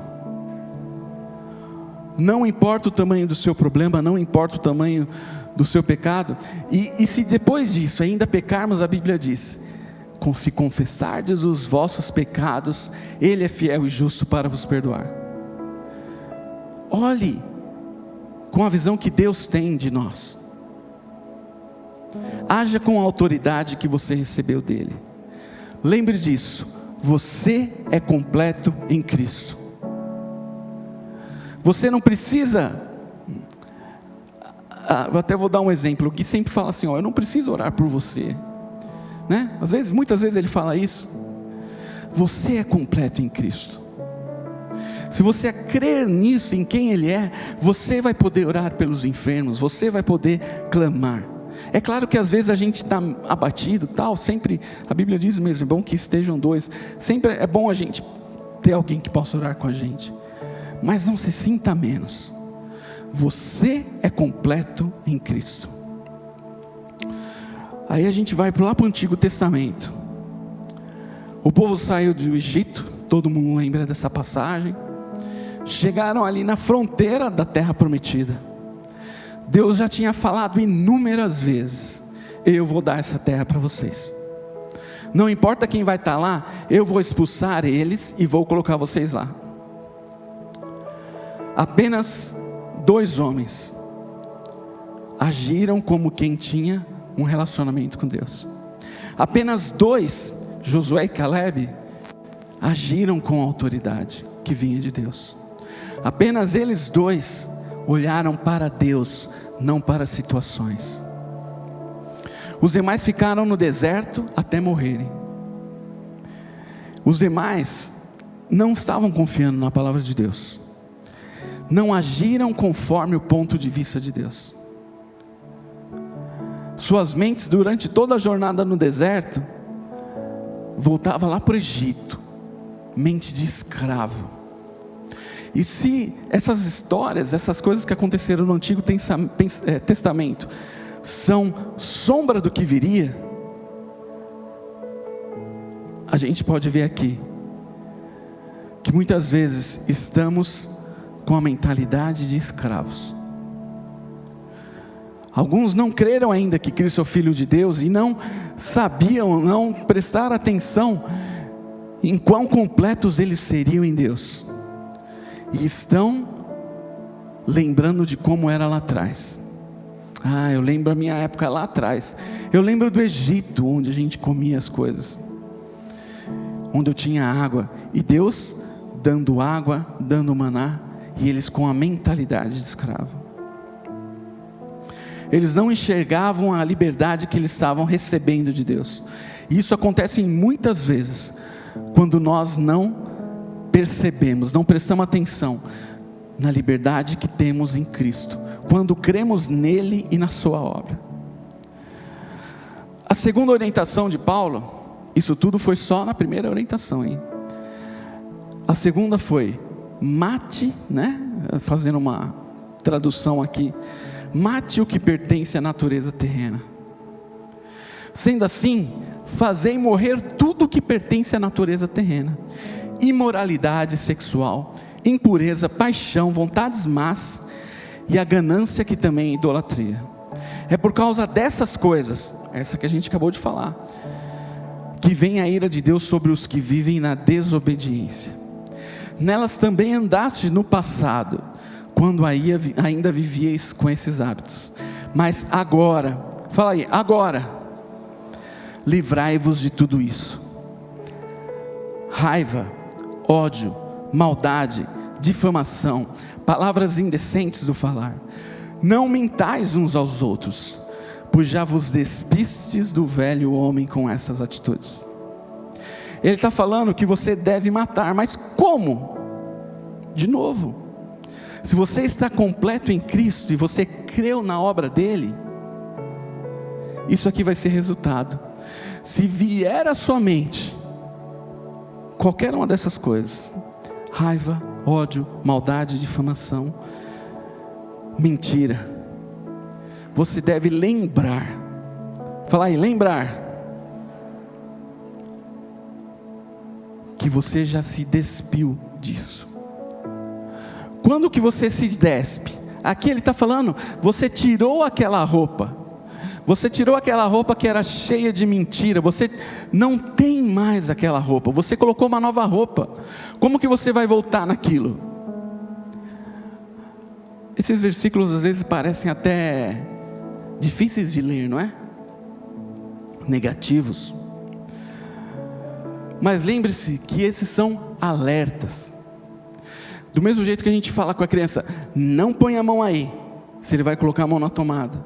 não importa o tamanho do seu problema, não importa o tamanho do seu pecado, e se depois disso ainda pecarmos, a Bíblia diz, se confessardes os vossos pecados, Ele é fiel e justo para vos perdoar. Olhe com a visão que Deus tem de nós, haja com a autoridade que você recebeu dEle. Lembre disso. Você é completo em Cristo. Você não precisa, eu até vou dar um exemplo, que sempre fala assim, eu não preciso orar por você, muitas vezes ele fala isso. Você é completo em Cristo. Se você crer nisso, em quem Ele é, você vai poder orar pelos enfermos, você vai poder clamar. É claro que às vezes a gente está abatido, sempre, a Bíblia diz mesmo, é bom que estejam dois, sempre é bom a gente ter alguém que possa orar com a gente, mas não se sinta menos. Você é completo em Cristo. Aí a gente vai lá para o Antigo Testamento. O povo saiu do Egito, todo mundo lembra dessa passagem, chegaram ali na fronteira da terra prometida. Deus já tinha falado inúmeras vezes, eu vou dar essa terra para vocês. Não importa quem vai estar lá, eu vou expulsar eles e vou colocar vocês lá. Apenas 2 homens agiram como quem tinha um relacionamento com Deus. Apenas 2, Josué e Caleb, agiram com a autoridade que vinha de Deus. Apenas eles 2 olharam para Deus, não para situações. Os demais ficaram no deserto até morrerem. Os demais não estavam confiando na palavra de Deus, não agiram conforme o ponto de vista de Deus. Suas mentes durante toda a jornada no deserto voltavam lá para o Egito, mente de escravo. E se essas histórias, essas coisas que aconteceram no Antigo Testamento são sombra do que viria, a gente pode ver aqui que muitas vezes estamos com a mentalidade de escravos. Alguns não creram ainda que Cristo é o Filho de Deus e não sabiam, não prestaram atenção em quão completos eles seriam em Deus. E estão lembrando de como era lá atrás. Eu lembro a minha época lá atrás. Eu lembro do Egito, onde a gente comia as coisas. onde eu tinha água, e Deus dando água, dando maná, e eles com a mentalidade de escravo. Eles não enxergavam a liberdade que eles estavam recebendo de Deus. E isso acontece muitas vezes, quando nós não percebemos, não prestamos atenção na liberdade que temos em Cristo, quando cremos nele e na sua obra. A segunda orientação de Paulo, isso tudo foi só na primeira orientação, hein? A segunda foi, mate, né? Fazendo uma tradução aqui, mate o que pertence à natureza terrena. Sendo assim, fazei morrer tudo o que pertence à natureza terrena: imoralidade sexual, impureza, paixão, vontades más e a ganância, que também é idolatria. É por causa dessas coisas, essa que a gente acabou de falar, que vem a ira de Deus sobre os que vivem na desobediência. Nelas também andaste no passado, quando ainda vivieis com esses hábitos. Mas agora, fala aí, agora, livrai-vos de tudo isso: raiva, ódio, maldade, difamação, palavras indecentes do falar. Não mentais uns aos outros, pois já vos despistes do velho homem com essas atitudes. Ele está falando que você deve matar, mas como? De novo, se você está completo em Cristo e você creu na obra dele, isso aqui vai ser resultado. Se vier à sua mente qualquer uma dessas coisas, raiva, ódio, maldade, difamação, mentira, você deve lembrar, fala aí, lembrar, que você já se despiu disso. Quando que você se despe? Aqui ele está falando, você tirou aquela roupa, você tirou aquela roupa que era cheia de mentira, você não tem mais aquela roupa, você colocou uma nova roupa. Como que você vai voltar naquilo? Esses versículos às vezes parecem até difíceis de ler, não é? Negativos. Mas lembre-se que esses são alertas. Do mesmo jeito que a gente fala com a criança, não põe a mão aí, se ele vai colocar a mão na tomada.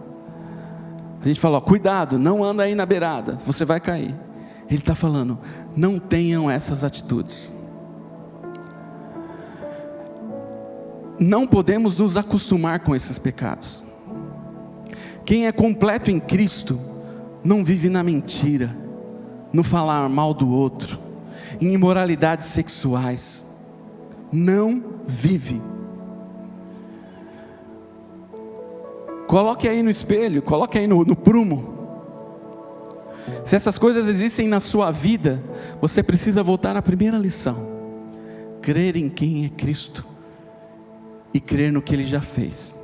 A gente fala, ó, cuidado, não anda aí na beirada, você vai cair. Ele está falando, não tenham essas atitudes. Não podemos nos acostumar com esses pecados. Quem é completo em Cristo não vive na mentira, no falar mal do outro, em imoralidades sexuais. Não vive. Coloque aí no espelho, coloque aí no prumo. Se essas coisas existem na sua vida, você precisa voltar à primeira lição: crer em quem é Cristo e crer no que Ele já fez.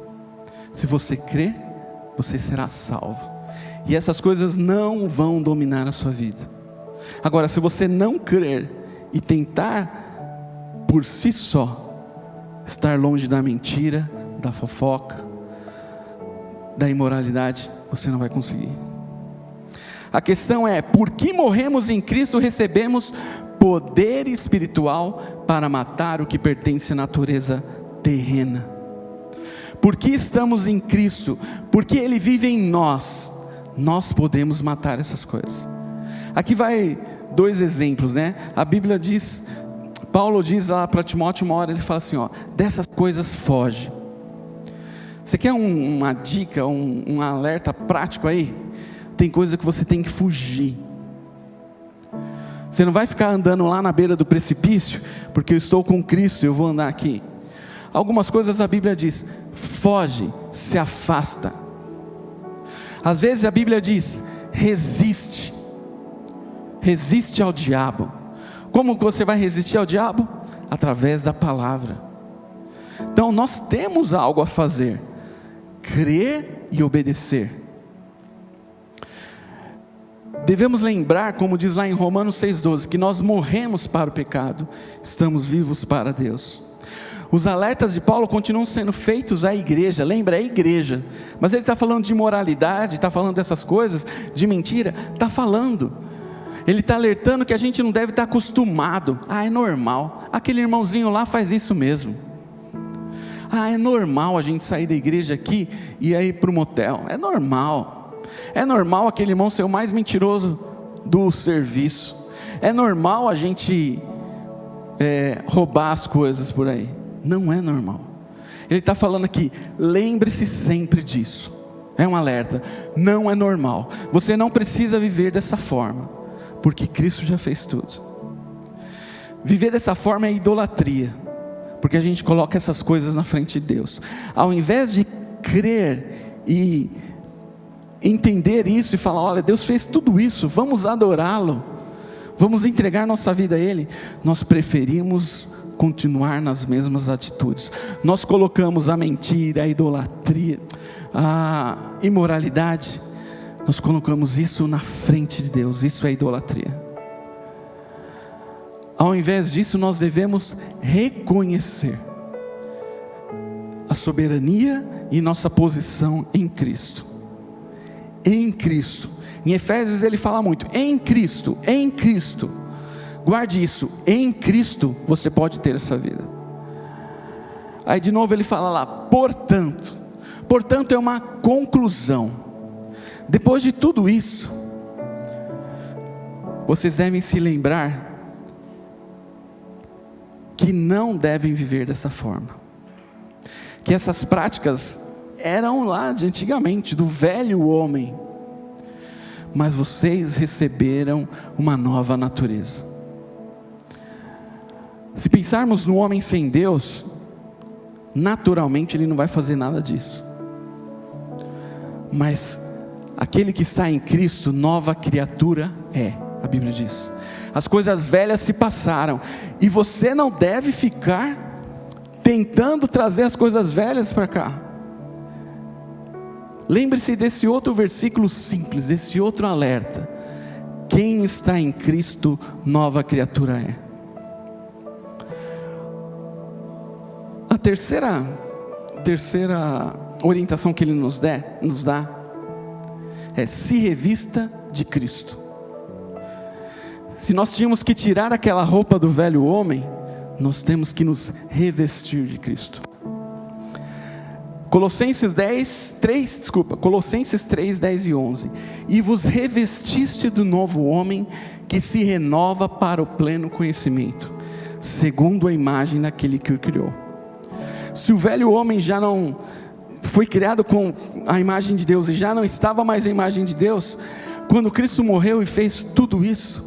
Se você crer, você será salvo, e essas coisas não vão dominar a sua vida. Agora, se você não crer e tentar por si só estar longe da mentira, da fofoca, da imoralidade, você não vai conseguir. A questão é, por que morremos em Cristo, recebemos poder espiritual para matar o que pertence à natureza terrena. Por que estamos em Cristo? Porque Ele vive em nós. Nós podemos matar essas coisas. Aqui vai 2 exemplos, né? A Bíblia diz, Paulo diz lá para Timóteo uma hora, ele fala assim, ó, dessas coisas foge. Você quer uma dica, um alerta prático aí? Tem coisa que você tem que fugir. Você não vai ficar andando lá na beira do precipício, porque eu estou com Cristo, eu vou andar aqui. Algumas coisas a Bíblia diz, foge, se afasta. Às vezes a Bíblia diz, resiste ao diabo. Como você vai resistir ao diabo? Através da palavra. Então nós temos algo a fazer: crer e obedecer. Devemos lembrar, como diz lá em Romanos 6,12, que nós morremos para o pecado, estamos vivos para Deus. Os alertas de Paulo continuam sendo feitos à igreja, lembra, é a igreja, mas ele está falando de imoralidade, está falando dessas coisas, de mentira, está falando. Ele está alertando que a gente não deve estar acostumado. É normal, aquele irmãozinho lá faz isso mesmo. É normal a gente sair da igreja aqui e ir para o motel. É normal aquele irmão ser o mais mentiroso do serviço. É normal a gente roubar as coisas por aí. Não é normal. Ele está falando aqui, lembre-se sempre disso. É um alerta, não é normal. Você não precisa viver dessa forma, porque Cristo já fez tudo. Viver dessa forma é idolatria, porque a gente coloca essas coisas na frente de Deus. Ao invés de crer e entender isso e falar, olha, Deus fez tudo isso, vamos adorá-lo, vamos entregar nossa vida a Ele, nós preferimos continuar nas mesmas atitudes. Nós colocamos a mentira, a idolatria, a imoralidade, nós colocamos isso na frente de Deus. Isso é idolatria. Ao invés disso, nós devemos reconhecer a soberania e nossa posição em Cristo. Em Cristo. Em Efésios ele fala muito, em Cristo, em Cristo. Guarde isso, em Cristo você pode ter essa vida. Aí de novo ele fala lá, portanto é uma conclusão. Depois de tudo isso, vocês devem se lembrar que não devem viver dessa forma, que essas práticas eram lá de antigamente, do velho homem, mas vocês receberam uma nova natureza. Se pensarmos no homem sem Deus, naturalmente ele não vai fazer nada disso. Mas aquele que está em Cristo, nova criatura é, a Bíblia diz. As coisas velhas se passaram, e você não deve ficar tentando trazer as coisas velhas para cá. Lembre-se desse outro versículo simples, desse outro alerta. Quem está em Cristo, nova criatura é. A terceira orientação que ele nos dá é: se revista de Cristo. Se nós tínhamos que tirar aquela roupa do velho homem, nós temos que nos revestir de Cristo. Colossenses 3, 10 e 11. E vos revestiste do novo homem, que se renova para o pleno conhecimento, segundo a imagem daquele que o criou. Se o velho homem já não foi criado com a imagem de Deus e já não estava mais a imagem de Deus, quando Cristo morreu e fez tudo isso,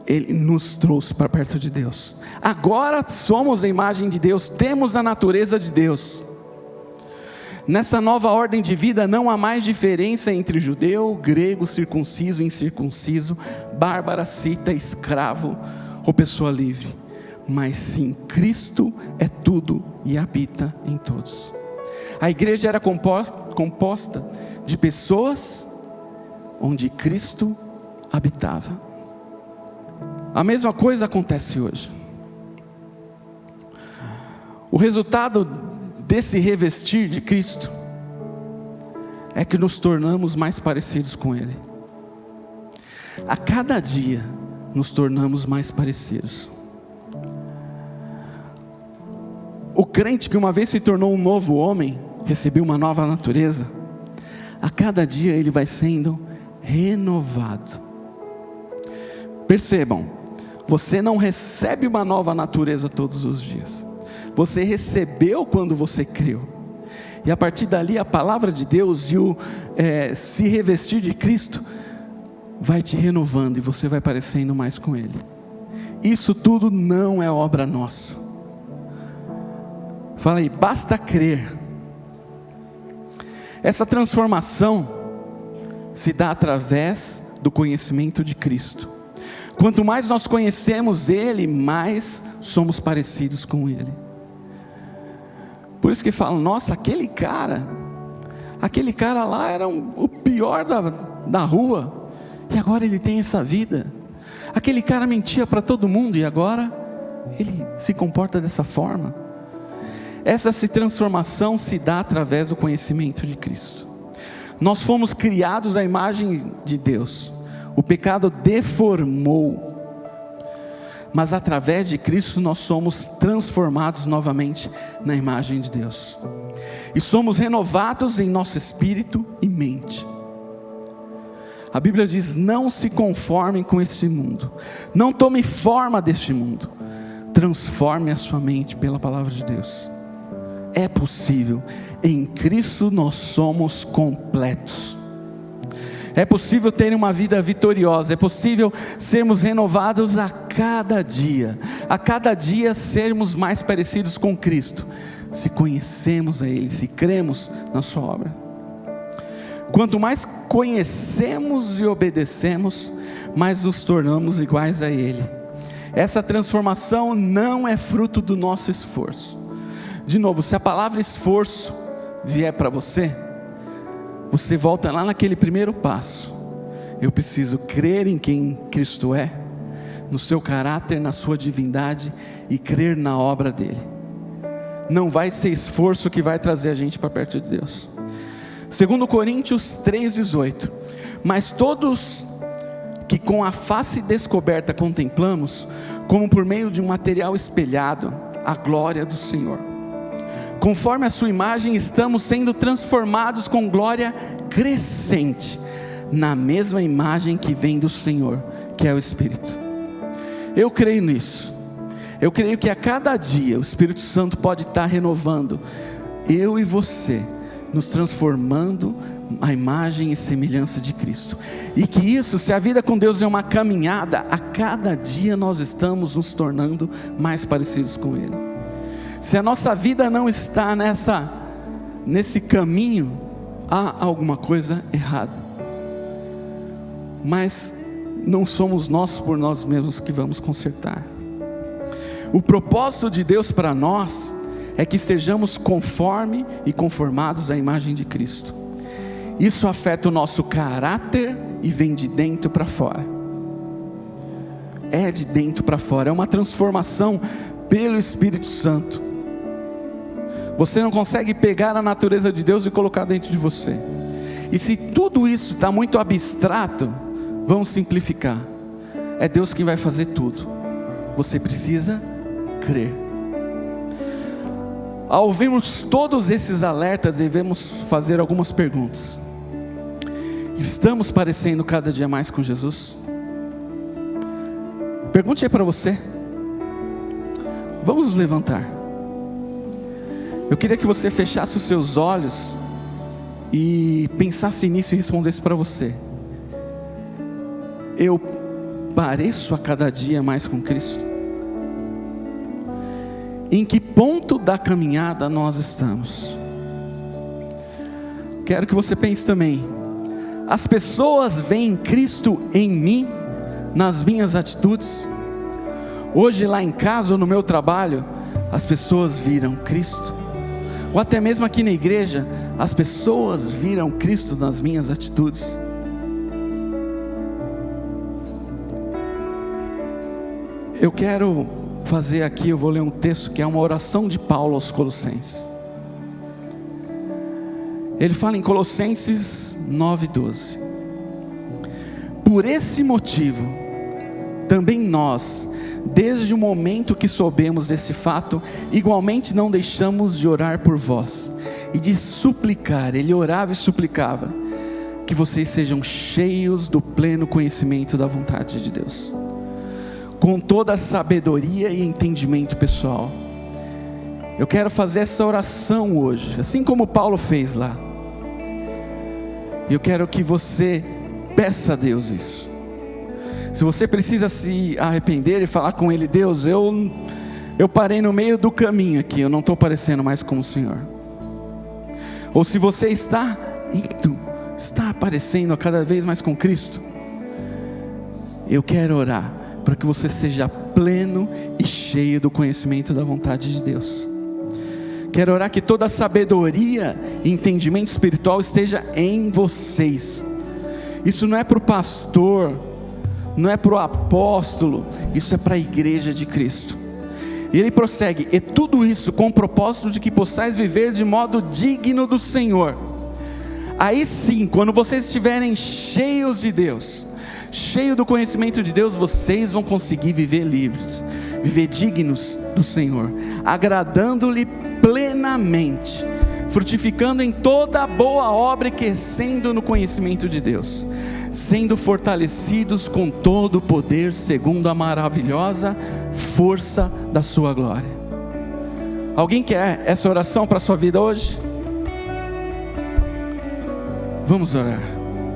Ele nos trouxe para perto de Deus. Agora somos a imagem de Deus, temos a natureza de Deus. Nessa nova ordem de vida não há mais diferença entre judeu, grego, circunciso, incircunciso, bárbara, cita, escravo ou pessoa livre. Mas sim, Cristo é tudo e habita em todos. A igreja era composta de pessoas onde Cristo habitava. A mesma coisa acontece hoje. O resultado desse revestir de Cristo é que nos tornamos mais parecidos com Ele. A cada dia nos tornamos mais parecidos. O crente que uma vez se tornou um novo homem, recebeu uma nova natureza, a cada dia ele vai sendo renovado. Percebam, você não recebe uma nova natureza todos os dias. Você recebeu quando você creu. E a partir dali a palavra de Deus e o se revestir de Cristo vai te renovando e você vai parecendo mais com Ele. Isso tudo não é obra nossa. Fala aí, basta crer. Essa transformação se dá através do conhecimento de Cristo. Quanto mais nós conhecemos Ele, mais somos parecidos com Ele. Por isso que falam, nossa, aquele cara lá era o pior da rua, e agora ele tem essa vida. Aquele cara mentia para todo mundo, e agora ele se comporta dessa forma. Essa transformação se dá através do conhecimento de Cristo. Nós fomos criados à imagem de Deus. O pecado deformou, mas através de Cristo nós somos transformados novamente na imagem de Deus. E somos renovados em nosso espírito e mente. A Bíblia diz: não se conformem com este mundo, não tome forma deste mundo, transforme a sua mente pela palavra de Deus. É possível, em Cristo nós somos completos. É possível ter uma vida vitoriosa, é possível sermos renovados a cada dia sermos mais parecidos com Cristo, se conhecemos a Ele, se cremos na sua obra. Quanto mais conhecemos e obedecemos, mais nos tornamos iguais a Ele. Essa transformação não é fruto do nosso esforço. De novo, se a palavra esforço vier para você, você volta lá naquele primeiro passo. Eu preciso crer em quem Cristo é, no seu caráter, na sua divindade, e crer na obra dele. Não vai ser esforço que vai trazer a gente para perto de Deus. 2 Coríntios 3,18: mas todos que com a face descoberta contemplamos, como por meio de um material espelhado, a glória do Senhor, conforme a sua imagem, estamos sendo transformados com glória crescente, na mesma imagem que vem do Senhor, que é o Espírito. Eu creio nisso. Eu creio que a cada dia o Espírito Santo pode estar renovando eu e você, nos transformando a imagem e semelhança de Cristo. E que isso, se a vida com Deus é uma caminhada, a cada dia nós estamos nos tornando mais parecidos com Ele. Se a nossa vida não está nesse caminho, há alguma coisa errada. Mas não somos nós por nós mesmos que vamos consertar. O propósito de Deus para nós é que sejamos conforme e conformados à imagem de Cristo. Isso afeta o nosso caráter e vem de dentro para fora. É de dentro para fora, é uma transformação pelo Espírito Santo. Você não consegue pegar a natureza de Deus e colocar dentro de você. E se tudo isso está muito abstrato, vamos simplificar. É Deus quem vai fazer tudo. Você precisa crer. Ao ouvirmos todos esses alertas, devemos fazer algumas perguntas. Estamos parecendo cada dia mais com Jesus? Pergunte aí para você. Vamos nos levantar. Eu queria que você fechasse os seus olhos e pensasse nisso e respondesse para você: eu pareço a cada dia mais com Cristo? Em que ponto da caminhada nós estamos? Quero que você pense também: as pessoas veem Cristo em mim, nas minhas atitudes? Hoje lá em casa ou no meu trabalho, as pessoas viram Cristo? Ou até mesmo aqui na igreja, as pessoas viram Cristo nas minhas atitudes? Eu quero fazer aqui, eu vou ler um texto que é uma oração de Paulo aos Colossenses. Ele fala em Colossenses 9:12: por esse motivo, também nós, desde o momento que soubemos desse fato, igualmente não deixamos de orar por vós e de suplicar. Ele orava e suplicava que vocês sejam cheios do pleno conhecimento da vontade de Deus, com toda a sabedoria e entendimento pessoal. Eu quero fazer essa oração hoje, assim como Paulo fez lá. Eu quero que você peça a Deus isso. Se você precisa se arrepender e falar com Ele: Deus, eu parei no meio do caminho aqui, eu não estou parecendo mais com o Senhor. Ou se você está aparecendo cada vez mais com Cristo, eu quero orar para que você seja pleno e cheio do conhecimento da vontade de Deus. Quero orar que toda a sabedoria e entendimento espiritual esteja em vocês. Isso não é para o pastor, não é para o apóstolo, isso é para a igreja de Cristo. E ele prossegue: e tudo isso com o propósito de que possais viver de modo digno do Senhor. Aí sim, quando vocês estiverem cheios de Deus, cheio do conhecimento de Deus, vocês vão conseguir viver livres, viver dignos do Senhor, agradando-lhe plenamente, frutificando em toda boa obra e crescendo no conhecimento de Deus, sendo fortalecidos com todo o poder, segundo a maravilhosa força da sua glória. Alguém quer essa oração para a sua vida hoje? Vamos orar.